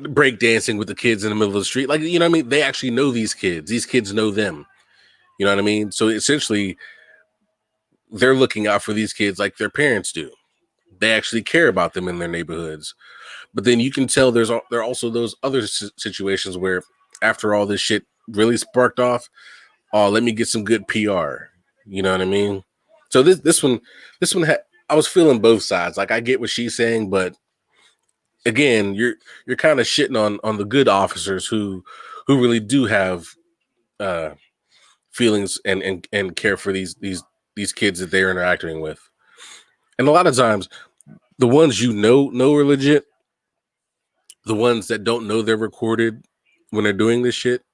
Speaker 1: break dancing with the kids in the middle of the street. Like, you know what I mean? They actually know these kids. These kids know them. You know what I mean? So essentially, they're looking out for these kids like their parents do. They actually care about them in their neighborhoods. But then you can tell there are also those other situations where after all this shit really sparked off, oh, let me get some good PR. You know what I mean? So this one I was feeling both sides. Like, I get what she's saying, but again, you're kind of shitting on the good officers who really do have feelings and care for these kids that they're interacting with. And a lot of times, the ones know are legit. The ones that don't know they're recorded when they're doing this shit,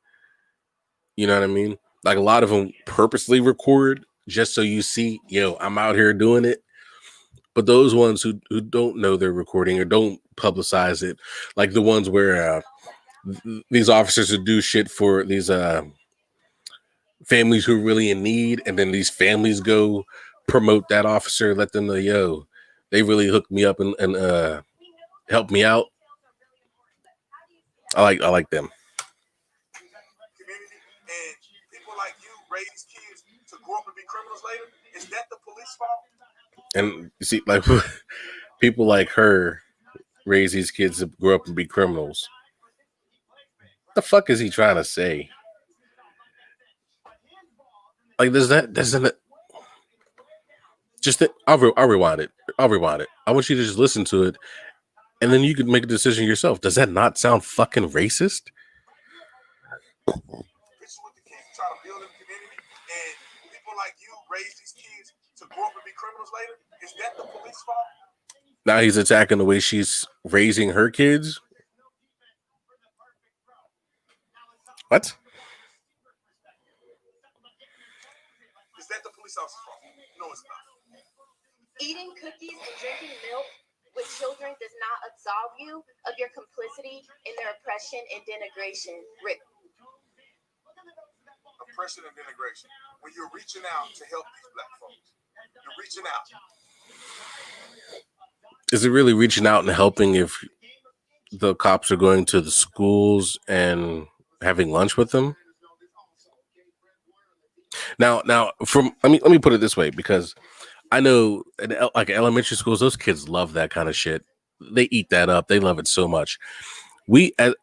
Speaker 1: you know what I mean? Like, a lot of them purposely record just so you see, yo, I'm out here doing it. But those ones who don't know they're recording or don't publicize it, like the ones where these officers who do shit for these families who are really in need, and then these families go promote that officer, let them know, yo, they really hooked me up and helped me out. I like them.
Speaker 2: Community, and people like you raise kids to grow up and be criminals later. Is that the police fault?
Speaker 1: And you see, like, people like her raise these kids to grow up and be criminals. What the fuck is he trying to say? Like, doesn't just I'll rewind it. I want you to just listen to it, and then you can make a decision yourself. Does that not sound fucking racist?
Speaker 2: This is what the kids try to build in the community, and people like you raise these kids to grow up and be criminals later. Is that the police fault?
Speaker 1: Now he's attacking the way she's raising her kids. What?
Speaker 2: Is that the police officer's fault? No, it's not.
Speaker 3: Eating cookies and drinking milk with children does not absolve you of your complicity in their oppression and denigration. Rick.
Speaker 2: Oppression and denigration. When you're reaching out to help these black folks, you're reaching out.
Speaker 1: Is it really reaching out and helping if the cops are going to the schools and having lunch with them? Now, let me put it this way, because I know in like elementary schools, those kids love that kind of shit. They eat that up. They love it so much. When I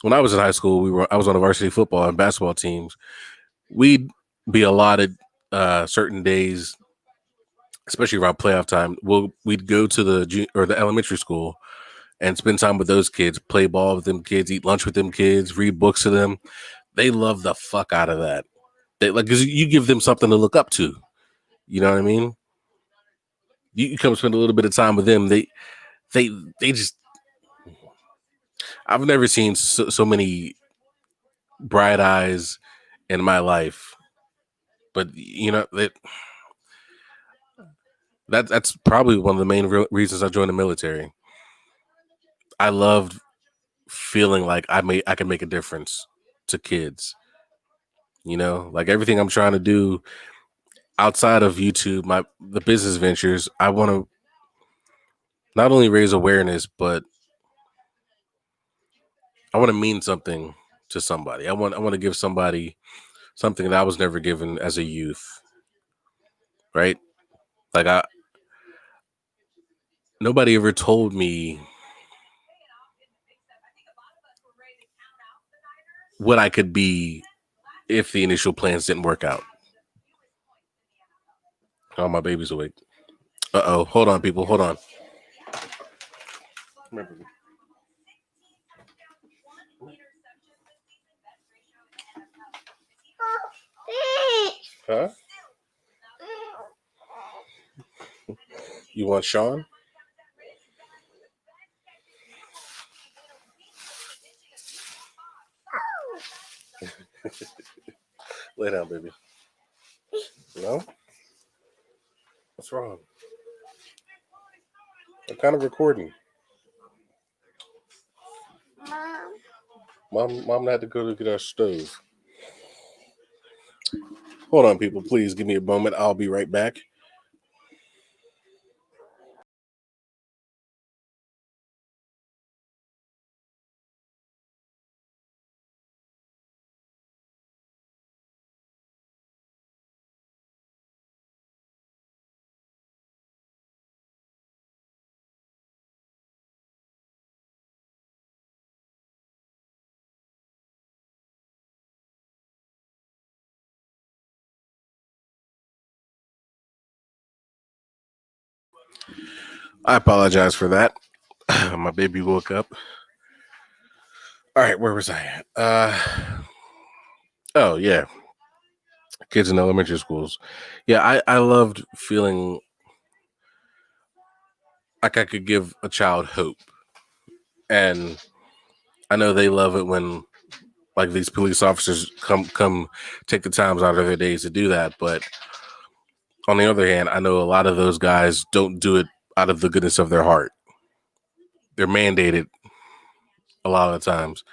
Speaker 1: was in high school, I was on the varsity football and basketball teams. We'd be allotted certain days, especially around playoff time. We'd go to the elementary school and spend time with those kids, play ball with them kids, eat lunch with them kids, read books to them. They love the fuck out of that. They like, because you give them something to look up to. You know what I mean? You come spend a little bit of time with them. They just. I've never seen so many bright eyes in my life, but you know that's probably one of the main reasons I joined the military. I loved feeling like I can make a difference to kids. You know, like everything I'm trying to do outside of YouTube, the business ventures, I want to not only raise awareness, but I want to mean something to somebody. I want to give somebody something that I was never given as a youth. Right? Like nobody ever told me what I could be if the initial plans didn't work out. Oh, my baby's awake. Uh-oh. Hold on, people. Hold on. Huh? You want Sean? Lay down, baby. No? What's wrong? I'm kind of recording.
Speaker 4: Mom.
Speaker 1: Mom had to go to get our stove. Hold on, people. Please give me a moment. I'll be right back. I apologize for that. My baby woke up. All right, where was I at? Oh yeah, kids in elementary schools. Yeah, I loved feeling like I could give a child hope, and I know they love it when like these police officers come take the times out of their days to do that. But on the other hand, I know a lot of those guys don't do it out of the goodness of their heart. They're mandated a lot of the times.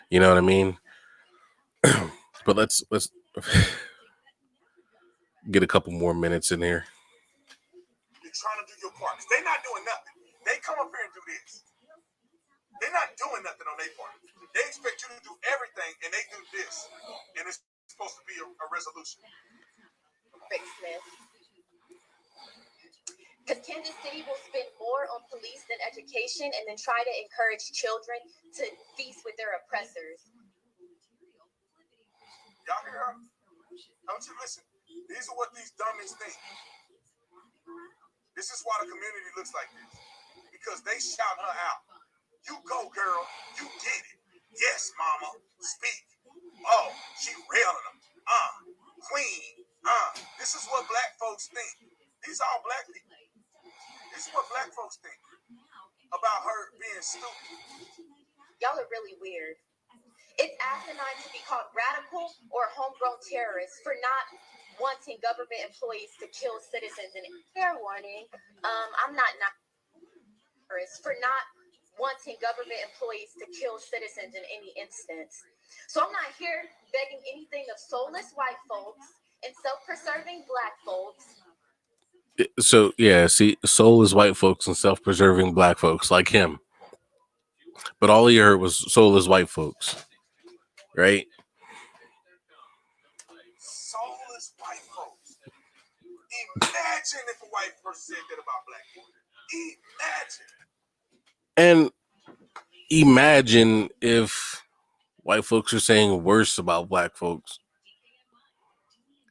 Speaker 1: You know what I mean? But let's get a couple more minutes in here.
Speaker 2: You're trying to do your part. They're not doing nothing. They come up here and do this. They're not doing nothing on their part. They expect you to do everything, and they do this. And it's supposed to be a resolution.
Speaker 3: Rick Smith. Because Kansas City will spend more on police than education and then try to encourage children to feast with their oppressors.
Speaker 2: Y'all hear her? Don't you listen? These are what these dummies think. This is why the community looks like this. Because they shout her out. You go, girl. You get it. Yes, mama. Speak. Oh, she railing them. Queen. This is what black folks think. These are all black people. This is what black folks think about her being stupid.
Speaker 3: Y'all are really weird. It's asinine to be called radical or homegrown terrorists for not wanting government employees to kill citizens. And fair warning, I'm not terrorists for not wanting government employees to kill citizens in any instance. So I'm not here begging anything of soulless white folks and self-preserving black folks.
Speaker 1: So yeah, see, soulless white folks and self-preserving black folks like him. But all he heard was soulless white folks, right?
Speaker 2: Soulless white folks. Imagine if a white person said that about black people. Imagine.
Speaker 1: And imagine if white folks are saying worse about black folks.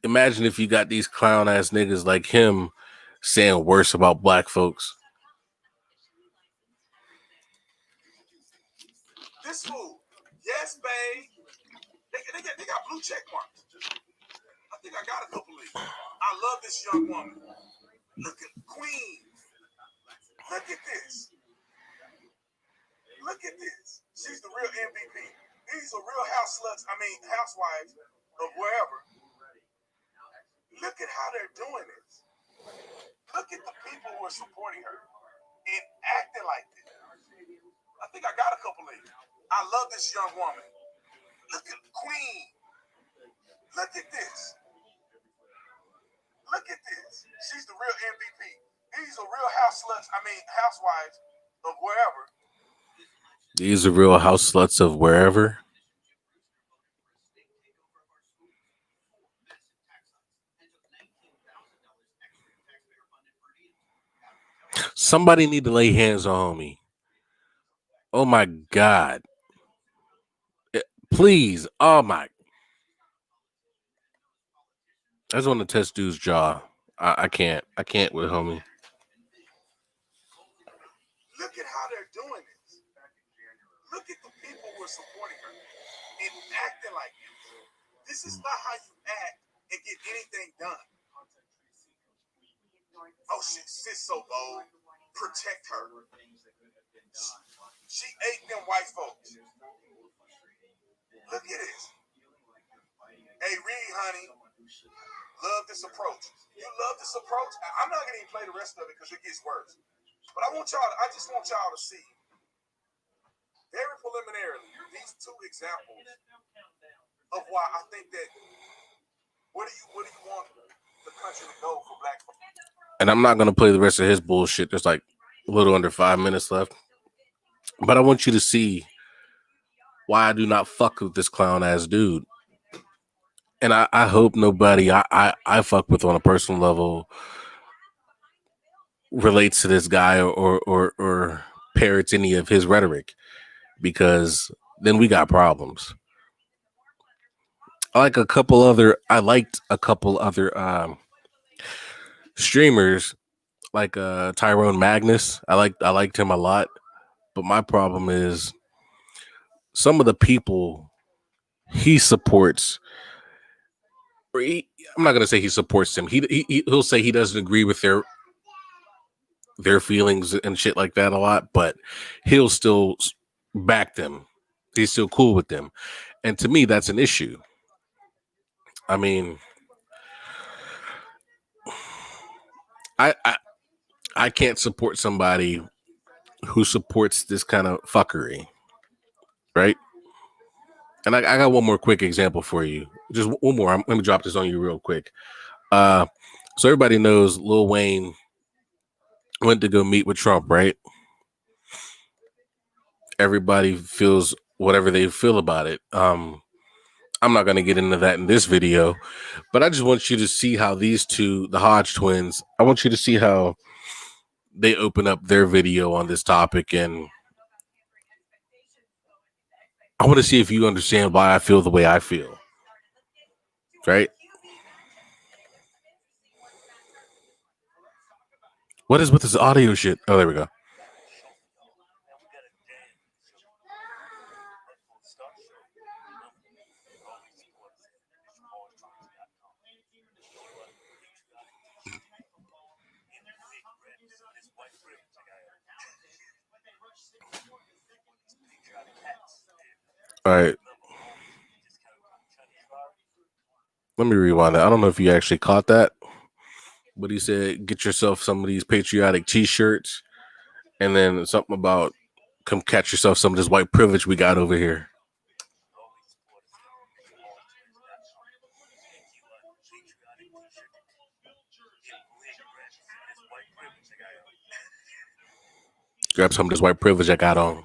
Speaker 1: Imagine if you got these clown ass niggas like him saying worse about black folks.
Speaker 2: This fool, yes, babe. They got blue check marks. I think I got a couple of these. I love this young woman. Look at Queen. Look at this. Look at this. She's the real MVP. These are real housewives of wherever. Look at how they're doing this. Look at the people who are supporting her and acting like this. I think I got a couple of these. I love this young woman. Look at Queen. Look at this. Look at this. She's the real MVP. These are real housewives of wherever.
Speaker 1: These are real house sluts of wherever. Somebody need to lay hands on me. Oh my God. Please. Oh my. I just want to test dude's jaw. I can't with homie.
Speaker 2: Look at how they're doing this. Look at the people who are supporting her and acting like this. This is not how you act and get anything done. Oh, she's so bold. Protect her. She ate them white folks. Look at this. Hey, Reed, honey. Love this approach. You love this approach? I'm not going to even play the rest of it because it gets worse. But I just want y'all to see. Very preliminarily, these two examples of why I think that where do you want the country to go for black folks?
Speaker 1: And I'm not gonna play the rest of his bullshit. There's like a little under 5 minutes left. But I want you to see why I do not fuck with this clown ass dude. And I hope nobody I fuck with on a personal level relates to this guy or parrots any of his rhetoric, because then we got problems. I liked a couple other streamers like Tyrone Magnus. I liked him a lot, but my problem is some of the people he supports. I'm not gonna say he supports them. He'll say he doesn't agree with their feelings and shit like that a lot, but he'll still back them. He's still cool with them, and to me, that's an issue. I mean, I can't support somebody who supports this kind of fuckery, right? And I got one more quick example for you. Just one more. Let me drop this on you real quick. So everybody knows Lil Wayne went to go meet with Trump, right? Everybody feels whatever they feel about it. I'm not going to get into that in this video, but I just want you to see how these two, the Hodge twins, I want you to see how they open up their video on this topic, and I want to see if you understand why I feel the way I feel, right? What is with this audio shit? Oh, there we go. All right. Let me rewind that. I don't know if you actually caught that, but he said, get yourself some of these patriotic t-shirts, and then something about come catch yourself some of this white privilege we got over here. Grab some of this white privilege I got on.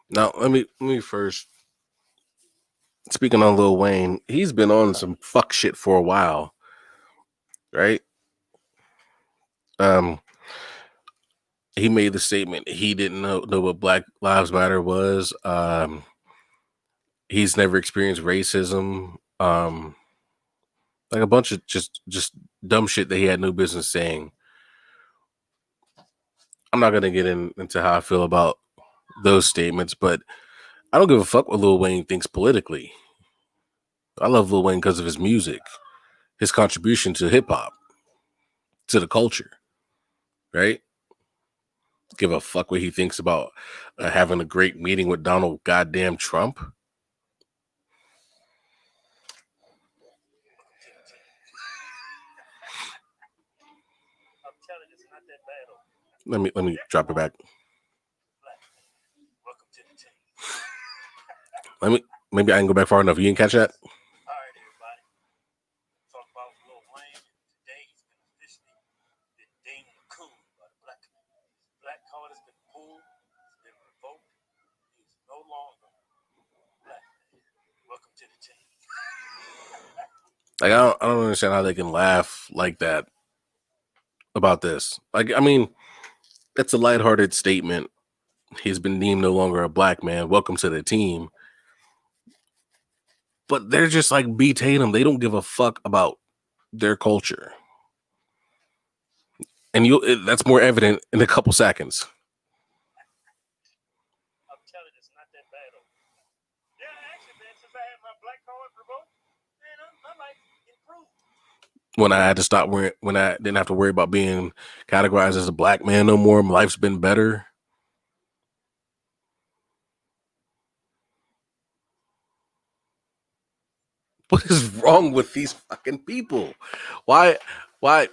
Speaker 1: Now, let me first, speaking on Lil Wayne, he's been on some fuck shit for a while, right? He made the statement he didn't know what Black Lives Matter was. He's never experienced racism. Like a bunch of just dumb shit that he had no business saying. I'm not gonna get into how I feel about those statements, but I don't give a fuck what Lil Wayne thinks politically. I love Lil Wayne because of his music, his contribution to hip hop, to the culture, right? Give a fuck what he thinks about having a great meeting with Donald goddamn Trump. Let me drop it back. Maybe I can go back far enough. You didn't catch that? Like I don't understand how they can laugh like that about this. Like, I mean, that's a lighthearted statement. He's been deemed no longer a black man. Welcome to the team. But they're just like B Tatum. They don't give a fuck about their culture. And that's more evident in a couple seconds.
Speaker 2: I'm telling you, it's not that bad. Yeah, actually, man, since I had my black card revoked, man, my life improved.
Speaker 1: when I had to stop wearing, when I didn't have to worry about being categorized as a black man no more. My life's been better. What is wrong with these fucking people? Why? Let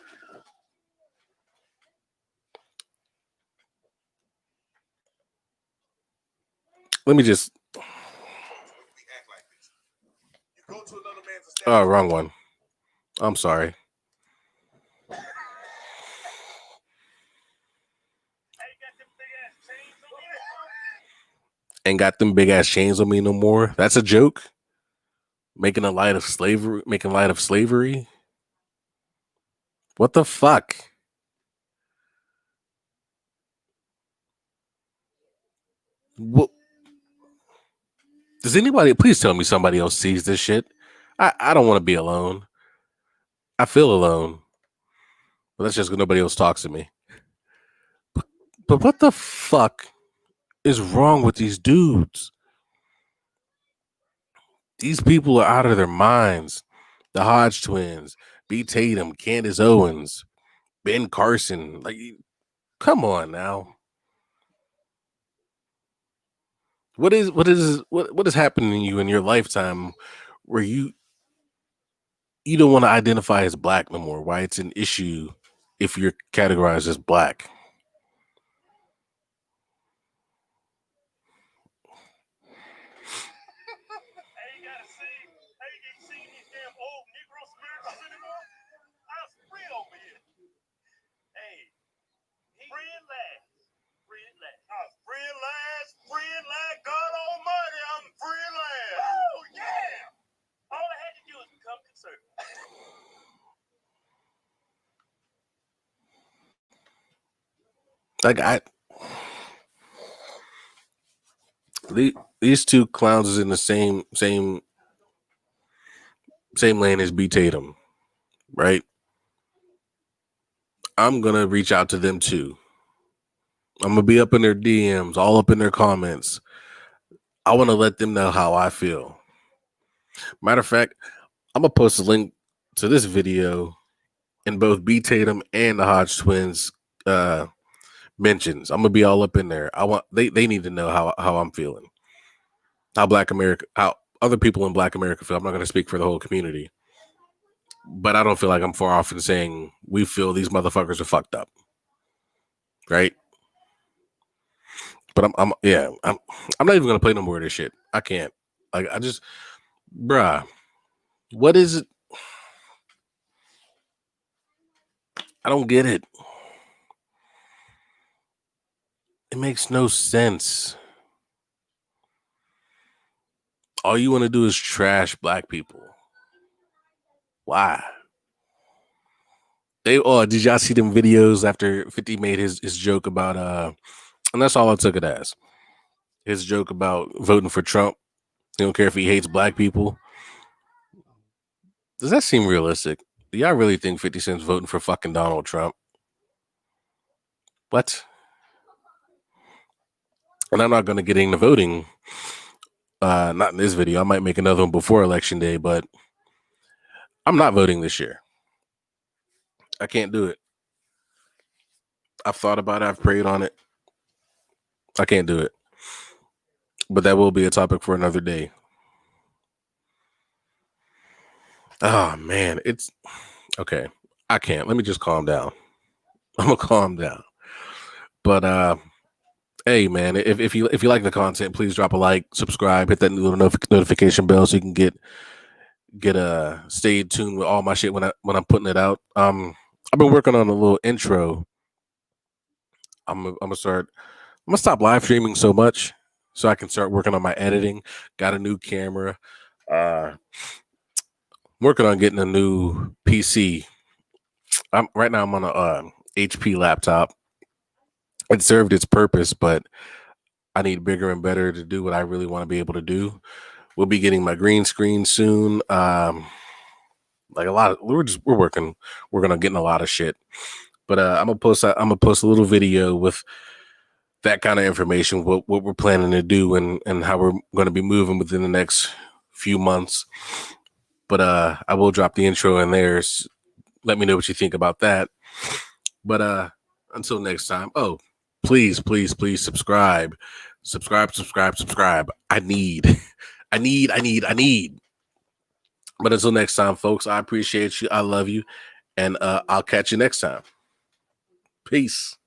Speaker 1: me just. Oh, wrong one. I'm sorry. Ain't got them big ass chains on me no more. That's a joke. Making light of slavery. What the fuck? What? Does anybody please tell me somebody else sees this shit? I don't want to be alone. I feel alone. But that's just because nobody else talks to me. But what the fuck is wrong with these dudes? These people are out of their minds. The Hodge twins, B. Tatum, Candace Owens, Ben Carson. Like, come on now. What is happening to you in your lifetime where you don't want to identify as black no more? Why it's an issue if you're categorized as black? Like these two clowns is in the same lane as B. Tatum, right? I'm gonna reach out to them too. I'm gonna be up in their DMs, all up in their comments. I want to let them know how I feel. Matter of fact, I'm gonna post a link to this video in both B. Tatum and the Hodge twins mentions. I'm gonna be all up in there. They need to know how I'm feeling, how other people in Black America feel. I'm not gonna speak for the whole community, but I don't feel like I'm far off in saying we feel these motherfuckers are fucked up, right? But I'm not even gonna play no more of this shit. I can't. Like, I just, bruh, what is it? I don't get it. It makes no sense. All you want to do is trash black people. Why? Did y'all see them videos after 50 made his joke about and that's all I took it as. His joke about voting for Trump. He don't care if he hates black people. Does that seem realistic? Do y'all really think 50 Cent's voting for fucking Donald Trump? What? And I'm not going to get into voting. Not in this video. I might make another one before Election Day, but I'm not voting this year. I can't do it. I've thought about it. I've prayed on it. I can't do it. But that will be a topic for another day. Oh, man. It's okay. I can't. Let me just calm down. I'm going to calm down. But, hey, man, if you like the content, please drop a like, subscribe, hit that little notification bell so you can get stay tuned with all my shit when I'm putting it out. I've been working on a little intro. I'm gonna stop live streaming so much so I can start working on my editing. Got a new camera. Working on getting a new PC. Right now I'm on a HP laptop. It served its purpose, but I need bigger and better to do what I really want to be able to do. We'll be getting my green screen soon. Like a lot of we're working on getting a lot of shit. But I'm gonna post a little video with that kind of information, what we're planning to do and how we're going to be moving within the next few months. But I will drop the intro in there Let me know what you think about that. But until next time, please subscribe. I need. But until next time, folks, I appreciate you. I love you. And I'll catch you next time. Peace.